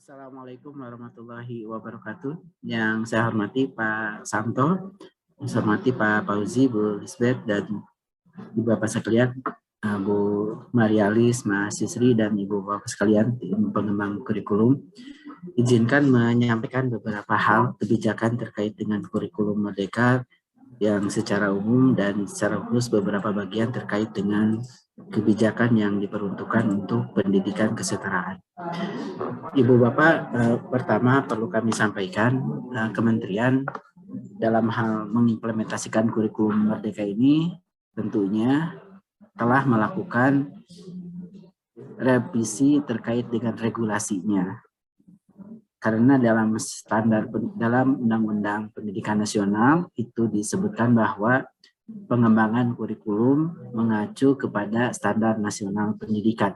Assalamualaikum warahmatullahi wabarakatuh. Yang saya hormati Pak Santo, saya hormati Pak Fauzi, Bu Lisbeth, dan Ibu Bapak sekalian, Bu Marialis, Mas Sisri, dan Ibu Bapak sekalian, tim pengembang kurikulum. Izinkan menyampaikan beberapa hal kebijakan terkait dengan kurikulum Merdeka yang secara umum dan secara khusus beberapa bagian terkait dengan kebijakan yang diperuntukkan untuk pendidikan kesetaraan. Ibu Bapak, pertama perlu kami sampaikan, Kementerian dalam hal mengimplementasikan kurikulum Merdeka ini tentunya telah melakukan revisi terkait dengan regulasinya. Karena dalam Undang-Undang Pendidikan Nasional itu disebutkan bahwa pengembangan kurikulum mengacu kepada standar nasional pendidikan.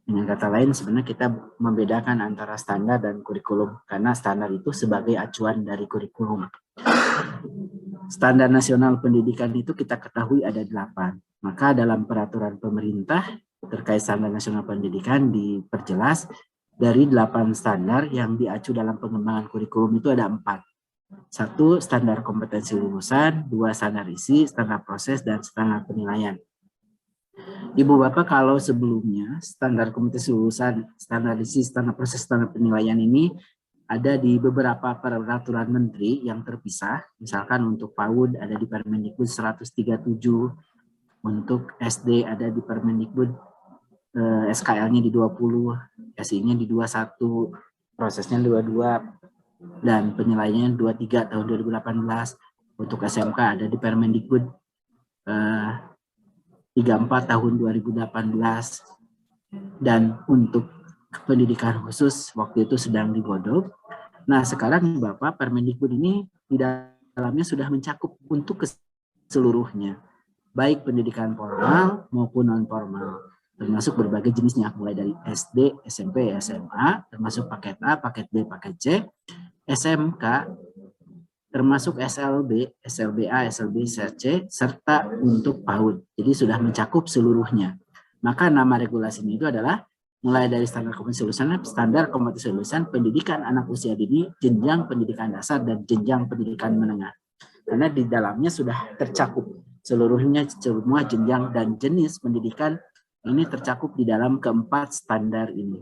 Dengan kata lain, sebenarnya kita membedakan antara standar dan kurikulum, karena standar itu sebagai acuan dari kurikulum. Standar nasional pendidikan itu kita ketahui ada 8. Maka dalam peraturan pemerintah terkait standar nasional pendidikan diperjelas dari 8 standar yang diacu dalam pengembangan kurikulum itu ada 4. 1, standar kompetensi lulusan, 2, standar isi, standar proses, dan standar penilaian. Ibu Bapak, kalau sebelumnya standar kompetensi lulusan, standar isi, standar proses, standar penilaian ini ada di beberapa peraturan menteri yang terpisah. Misalkan untuk PAUD ada di Permendikbud 137, untuk SD ada di Permendikbud SKL-nya di 20, SI-nya di 21, prosesnya 22, dan penilaiannya 23 tahun 2018. Untuk SMK ada di Permendikbud 34 tahun 2018. Dan untuk pendidikan khusus waktu itu sedang digodok. Nah, sekarang Bapak, Permendikbud ini di dalamnya sudah mencakup untuk keseluruhnya, baik pendidikan formal maupun non formal, termasuk berbagai jenisnya, mulai dari SD, SMP, SMA, termasuk paket A, paket B, paket C, SMK, termasuk SLB, SLBA, SLB, C, serta untuk PAUD. Jadi sudah mencakup seluruhnya. Maka nama regulasinya itu adalah mulai dari standar kompetensi lulusan pendidikan anak usia dini, jenjang pendidikan dasar, dan jenjang pendidikan menengah. Karena di dalamnya sudah tercakup seluruhnya, semua jenjang dan jenis pendidikan ini tercakup di dalam keempat standar ini.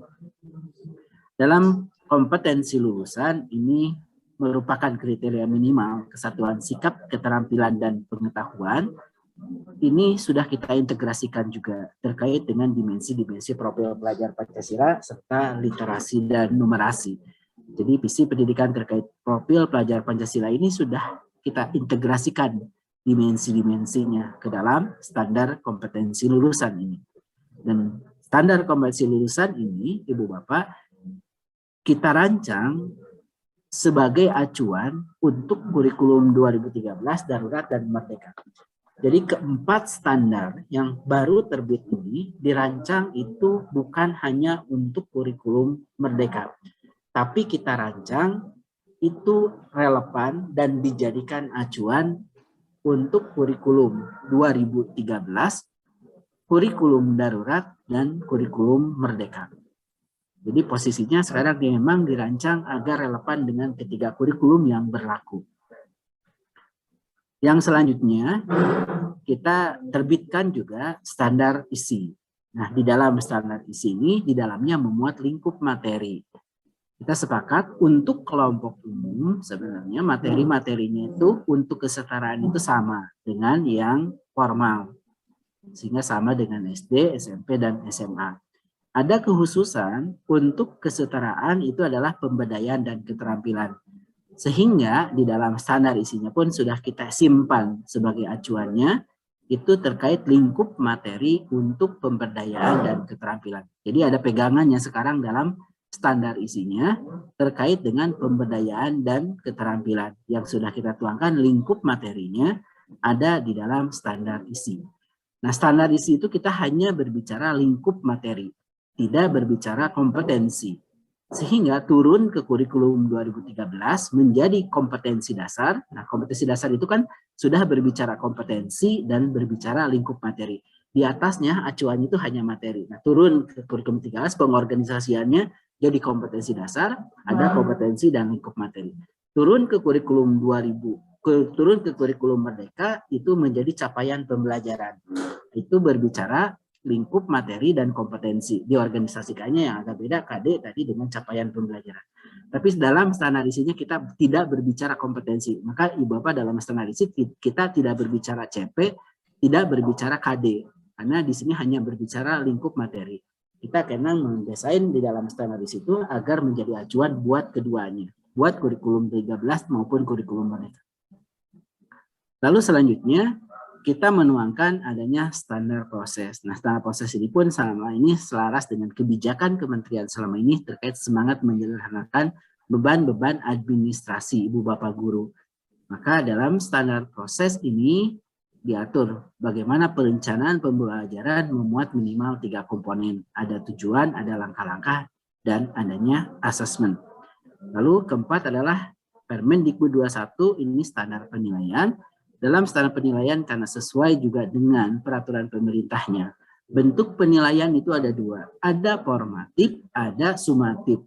Dalam kompetensi lulusan ini merupakan kriteria minimal kesatuan sikap, keterampilan, dan pengetahuan. Ini sudah kita integrasikan juga terkait dengan dimensi-dimensi profil pelajar Pancasila serta literasi dan numerasi. Jadi visi pendidikan terkait profil pelajar Pancasila ini sudah kita integrasikan dimensi-dimensinya ke dalam standar kompetensi lulusan ini. Dan standar kompetensi lulusan ini, Ibu Bapak, kita rancang sebagai acuan untuk kurikulum 2013 darurat dan merdeka. Jadi keempat standar yang baru terbit ini dirancang itu bukan hanya untuk kurikulum merdeka, tapi kita rancang itu relevan dan dijadikan acuan untuk kurikulum 2013, kurikulum darurat, dan kurikulum merdeka. Jadi posisinya sekarang memang dirancang agar relevan dengan ketiga kurikulum yang berlaku. Yang selanjutnya, kita terbitkan juga standar isi. Nah, di dalam standar isi ini, di dalamnya memuat lingkup materi. Kita sepakat untuk kelompok umum, sebenarnya materi-materinya itu untuk kesetaraan itu sama dengan yang formal. Sehingga sama dengan SD, SMP, dan SMA. Ada kekhususan untuk kesetaraan itu adalah pemberdayaan dan keterampilan. Sehingga di dalam standar isinya pun sudah kita simpan sebagai acuannya, itu terkait lingkup materi untuk pemberdayaan dan keterampilan. Jadi ada pegangannya sekarang dalam standar isinya terkait dengan pemberdayaan dan keterampilan. Yang sudah kita tuangkan lingkup materinya ada di dalam standar isi. Nah, standar isi itu kita hanya berbicara lingkup materi, tidak berbicara kompetensi. Sehingga turun ke kurikulum 2013 menjadi kompetensi dasar. Nah, kompetensi dasar itu kan sudah berbicara kompetensi dan berbicara lingkup materi. Di atasnya acuannya itu hanya materi. Nah, turun ke kurikulum 13 pengorganisasiannya Jadi kompetensi dasar, ada kompetensi dan lingkup materi. Turun ke kurikulum 2000, turun ke kurikulum Merdeka itu menjadi capaian pembelajaran. Itu berbicara lingkup materi dan kompetensi. Diorganisasikannya yang agak beda KD tadi dengan capaian pembelajaran. Tapi dalam standarisasinya kita tidak berbicara kompetensi. Maka Ibu Bapak dalam standarisasi kita tidak berbicara CP, tidak berbicara KD. Karena di sini hanya berbicara lingkup materi. Kita karena mendesain di dalam standarisasi itu agar menjadi acuan buat keduanya, buat kurikulum 13 maupun kurikulum Merdeka. Lalu selanjutnya kita menuangkan adanya standar proses. Nah, standar proses ini pun selama ini selaras dengan kebijakan kementerian selama ini terkait semangat menyederhanakan beban-beban administrasi Ibu Bapak Guru. Maka dalam standar proses ini diatur bagaimana perencanaan pembelajaran memuat minimal 3 komponen. Ada tujuan, ada langkah-langkah, dan adanya asesmen. Lalu keempat adalah Permendikbud 21, ini standar penilaian. Dalam standar penilaian karena sesuai juga dengan peraturan pemerintahnya. Bentuk penilaian itu ada 2. Ada formatif, ada sumatif.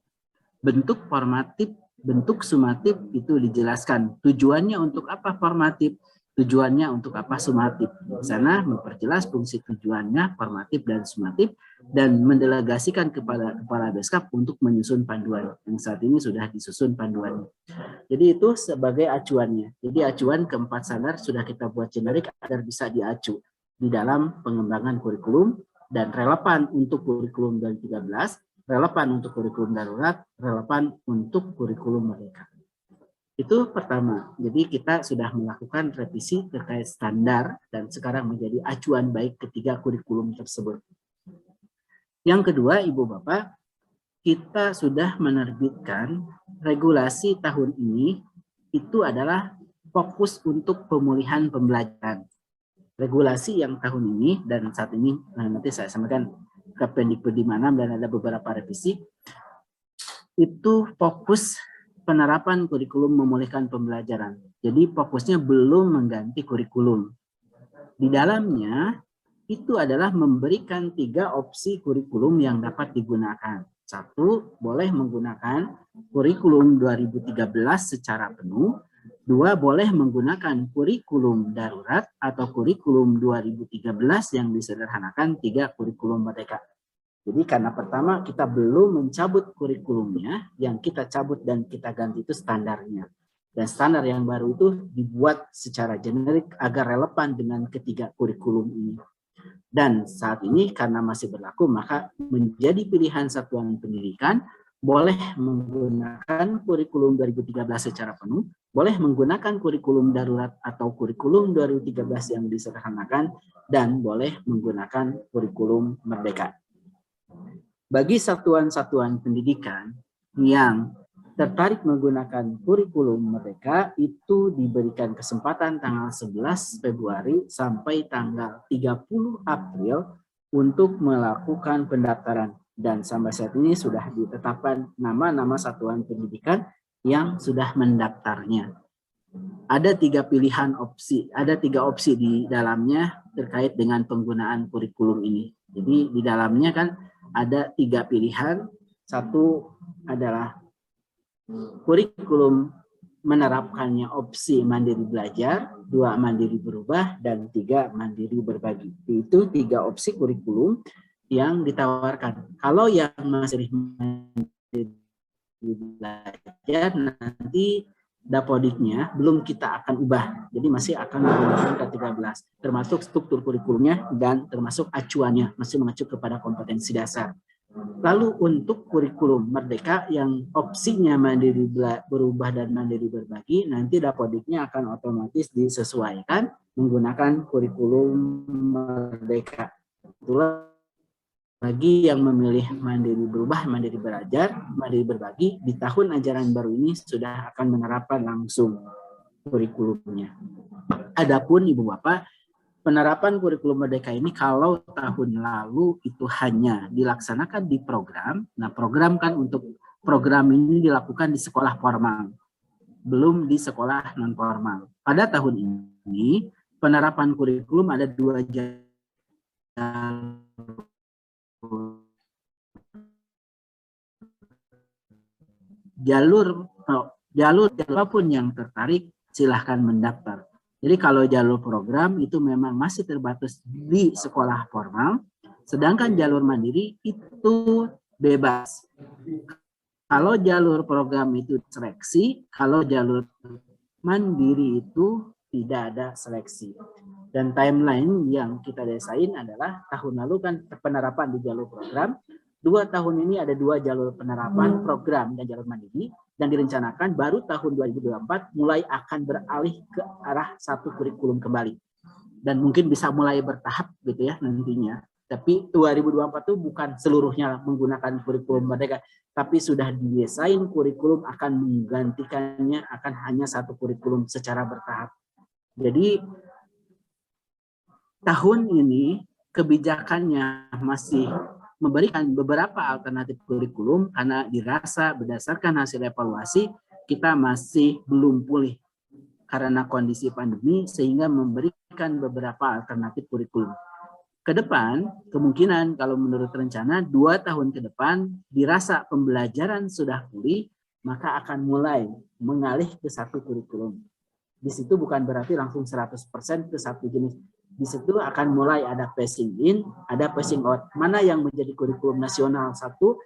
Bentuk formatif, bentuk sumatif itu dijelaskan. Tujuannya untuk apa formatif? Tujuannya untuk apa sumatif? Di sana memperjelas fungsi tujuannya formatif dan sumatif dan mendelegasikan kepada Kepala Beskap untuk menyusun panduan. Yang saat ini sudah disusun panduannya. Jadi itu sebagai acuannya. Jadi acuan keempat standar sudah kita buat generik agar bisa diacu di dalam pengembangan kurikulum dan relevan untuk kurikulum 2013, relevan untuk kurikulum darurat, relevan untuk kurikulum Merdeka. Itu pertama. Jadi kita sudah melakukan revisi terkait standar dan sekarang menjadi acuan baik ketiga kurikulum tersebut. Yang kedua, Ibu Bapak, kita sudah menerbitkan regulasi tahun ini itu adalah fokus untuk pemulihan pembelajaran. Regulasi yang tahun ini dan saat ini nanti saya sampaikan Kependikbud 56 dan ada beberapa revisi itu fokus penerapan kurikulum memulihkan pembelajaran. Jadi fokusnya belum mengganti kurikulum. Di dalamnya itu adalah memberikan 3 opsi kurikulum yang dapat digunakan. 1, boleh menggunakan kurikulum 2013 secara penuh. 2, boleh menggunakan kurikulum darurat atau kurikulum 2013 yang disederhanakan. 3, kurikulum Merdeka. Jadi karena pertama kita belum mencabut kurikulumnya, yang kita cabut dan kita ganti itu standarnya. Dan standar yang baru itu dibuat secara generik agar relevan dengan ketiga kurikulum ini. Dan saat ini karena masih berlaku, maka menjadi pilihan satuan pendidikan boleh menggunakan kurikulum 2013 secara penuh, boleh menggunakan kurikulum darurat atau kurikulum 2013 yang disederhanakan, dan boleh menggunakan kurikulum Merdeka. Bagi satuan-satuan pendidikan yang tertarik menggunakan kurikulum Merdeka itu diberikan kesempatan tanggal 11 Februari sampai tanggal 30 April untuk melakukan pendaftaran. Dan sampai saat ini sudah ditetapkan nama-nama satuan pendidikan yang sudah mendaftarnya. Ada 3 pilihan opsi, ada 3 opsi di dalamnya terkait dengan penggunaan kurikulum ini. Jadi di dalamnya kan ada 3 pilihan. 1 adalah kurikulum menerapkannya opsi mandiri belajar, 2 mandiri berubah, dan 3 mandiri berbagi. Itu 3 opsi kurikulum yang ditawarkan. Kalau yang masih mandiri belajar nanti dapodiknya belum kita akan ubah. Jadi masih akan menggunakan K13, termasuk struktur kurikulumnya dan termasuk acuannya masih mengacu kepada kompetensi dasar. Lalu untuk kurikulum Merdeka yang opsinya mandiri berubah dan mandiri berbagi, nanti dapodiknya akan otomatis disesuaikan menggunakan kurikulum Merdeka. Itulah bagi yang memilih mandiri berubah, mandiri belajar, mandiri berbagi, di tahun ajaran baru ini sudah akan menerapkan langsung kurikulumnya. Adapun Ibu Bapak, penerapan kurikulum Merdeka ini kalau tahun lalu itu hanya dilaksanakan di program. Nah, program kan untuk program ini dilakukan di sekolah formal, belum di sekolah non formal. Pada tahun ini penerapan kurikulum ada 2 jalur. jalur apapun yang tertarik silahkan mendaftar. Jadi kalau jalur program itu memang masih terbatas di sekolah formal, sedangkan jalur mandiri itu bebas. Kalau jalur program itu seleksi, kalau jalur mandiri itu tidak ada seleksi. Dan timeline yang kita desain adalah tahun lalu kan penerapan di jalur program, 2 tahun ini ada 2 jalur penerapan program dan jalur mandiri, dan direncanakan baru tahun 2024 mulai akan beralih ke arah satu kurikulum kembali. Dan mungkin bisa mulai bertahap gitu ya nantinya. Tapi 2024 itu bukan seluruhnya menggunakan kurikulum merdeka, tapi sudah didesain kurikulum akan menggantikannya akan hanya satu kurikulum secara bertahap. Jadi tahun ini kebijakannya masih memberikan beberapa alternatif kurikulum karena dirasa berdasarkan hasil evaluasi kita masih belum pulih karena kondisi pandemi sehingga memberikan beberapa alternatif kurikulum. Ke depan, kemungkinan kalau menurut rencana 2 tahun ke depan dirasa pembelajaran sudah pulih, maka akan mulai mengalih ke satu kurikulum. Di situ bukan berarti langsung 100% ke satu jenis. Di situ akan mulai ada phasing in, ada phasing out. Mana yang menjadi kurikulum nasional satu,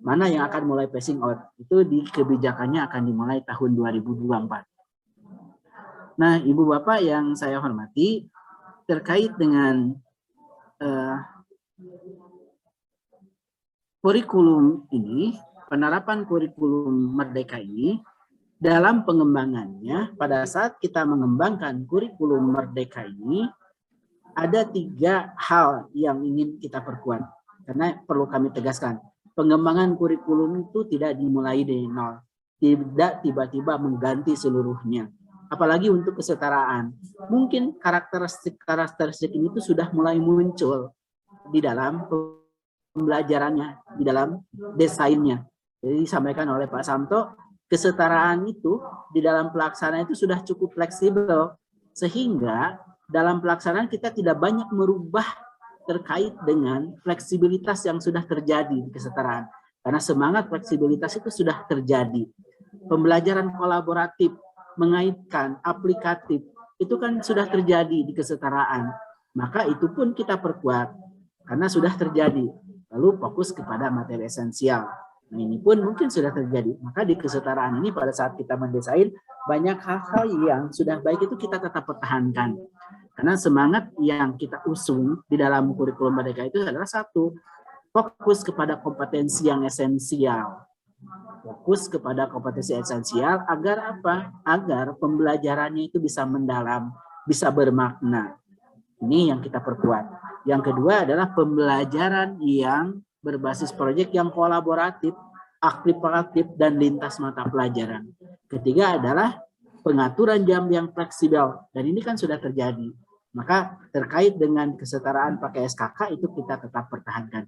mana yang akan mulai phasing out. Itu di kebijakannya akan dimulai tahun 2024. Nah, Ibu Bapak yang saya hormati, terkait dengan kurikulum ini, penerapan kurikulum merdeka ini, dalam pengembangannya, pada saat kita mengembangkan kurikulum merdeka ini, ada 3 hal yang ingin kita perkuat. Karena perlu kami tegaskan, pengembangan kurikulum itu tidak dimulai dari nol. Tidak tiba-tiba mengganti seluruhnya. Apalagi untuk kesetaraan. Mungkin karakteristik ini itu sudah mulai muncul di dalam pembelajarannya, di dalam desainnya. Jadi disampaikan oleh Pak Samto, kesetaraan itu di dalam pelaksanaan itu sudah cukup fleksibel. Sehingga dalam pelaksanaan kita tidak banyak merubah terkait dengan fleksibilitas yang sudah terjadi di kesetaraan. Karena semangat fleksibilitas itu sudah terjadi. Pembelajaran kolaboratif, mengaitkan, aplikatif, itu kan sudah terjadi di kesetaraan. Maka itu pun kita perkuat, karena sudah terjadi. Lalu fokus kepada materi esensial. Nah ini pun mungkin sudah terjadi. Maka di kesetaraan ini pada saat kita mendesain, banyak hal-hal yang sudah baik itu kita tetap pertahankan. Karena semangat yang kita usung di dalam kurikulum merdeka itu adalah satu, fokus kepada kompetensi yang esensial. Fokus kepada kompetensi esensial agar apa? Agar pembelajarannya itu bisa mendalam, bisa bermakna. Ini yang kita perkuat. Yang kedua adalah pembelajaran yang berbasis proyek yang kolaboratif, aplikatif, dan lintas mata pelajaran. Ketiga adalah pengaturan jam yang fleksibel. Dan ini kan sudah terjadi. Maka terkait dengan kesetaraan pakai SKK itu kita tetap pertahankan.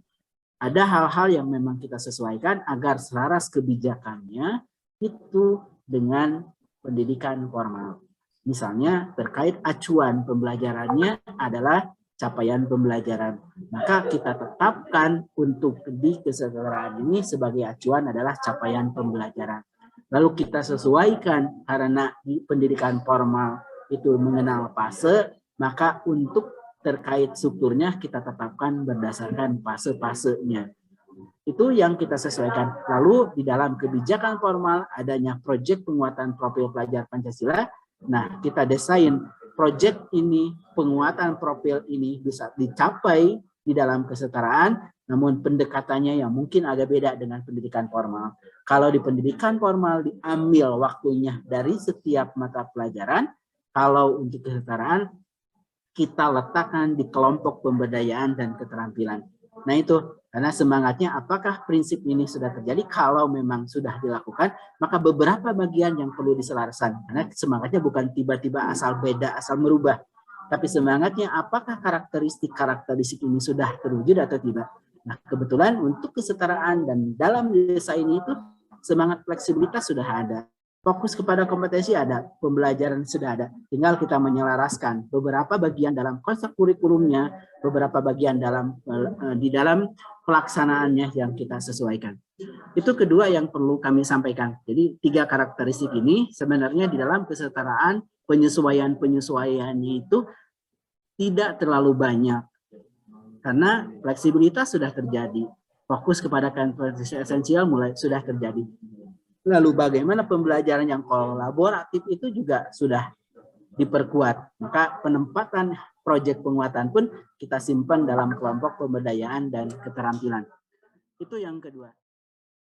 Ada hal-hal yang memang kita sesuaikan agar selaras kebijakannya itu dengan pendidikan formal. Misalnya terkait acuan pembelajarannya adalah capaian pembelajaran. Maka kita tetapkan untuk di kesetaraan ini sebagai acuan adalah capaian pembelajaran. Lalu kita sesuaikan karena di pendidikan formal itu mengenal fase, maka untuk terkait strukturnya kita tetapkan berdasarkan fase-fasenya. Itu yang kita sesuaikan. Lalu di dalam kebijakan formal adanya proyek penguatan profil pelajar Pancasila. Nah, kita desain proyek ini, penguatan profil ini bisa dicapai di dalam kesetaraan, namun pendekatannya yang mungkin agak beda dengan pendidikan formal. Kalau di pendidikan formal diambil waktunya dari setiap mata pelajaran, kalau untuk kesetaraan kita letakkan di kelompok pemberdayaan dan keterampilan. Nah itu, karena semangatnya apakah prinsip ini sudah terjadi, kalau memang sudah dilakukan, maka beberapa bagian yang perlu diselaraskan. Karena semangatnya bukan tiba-tiba asal beda, asal merubah. Tapi semangatnya apakah karakteristik ini sudah terwujud atau tidak. Nah kebetulan untuk kesetaraan dan dalam desain itu, semangat fleksibilitas sudah ada. Fokus kepada kompetensi ada, pembelajaran sudah ada. Tinggal kita menyelaraskan beberapa bagian dalam konsep kurikulumnya, beberapa bagian di dalam pelaksanaannya yang kita sesuaikan. Itu kedua yang perlu kami sampaikan. Jadi 3 karakteristik ini sebenarnya di dalam kesetaraan penyesuaiannya itu tidak terlalu banyak. Karena fleksibilitas sudah terjadi. Fokus kepada kompetensi esensial mulai sudah terjadi. Lalu bagaimana pembelajaran yang kolaboratif itu juga sudah diperkuat. Maka penempatan proyek penguatan pun kita simpan dalam kelompok pemberdayaan dan keterampilan. Itu yang kedua.